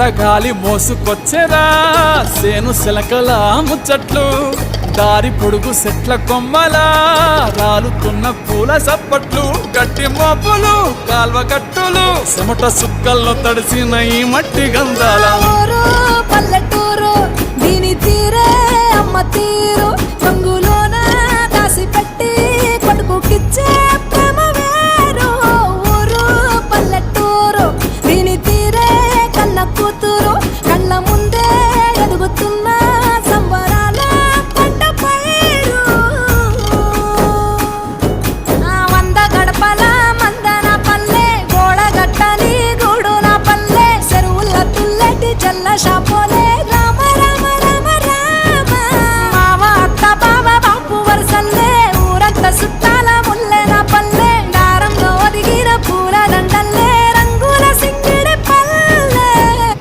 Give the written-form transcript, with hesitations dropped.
చల్లగాలి మోసుకొచ్చెరా సేను శిలకల ముచ్చట్లు దారి పొడుగు సెట్ల కొమ్మలా రాలుతున్న పూల సప్పట్లు గట్టి మోపులు కాల్వ కట్టులు చెమట సుక్కల్లో తడిసిన ఈ మట్టి గంధాల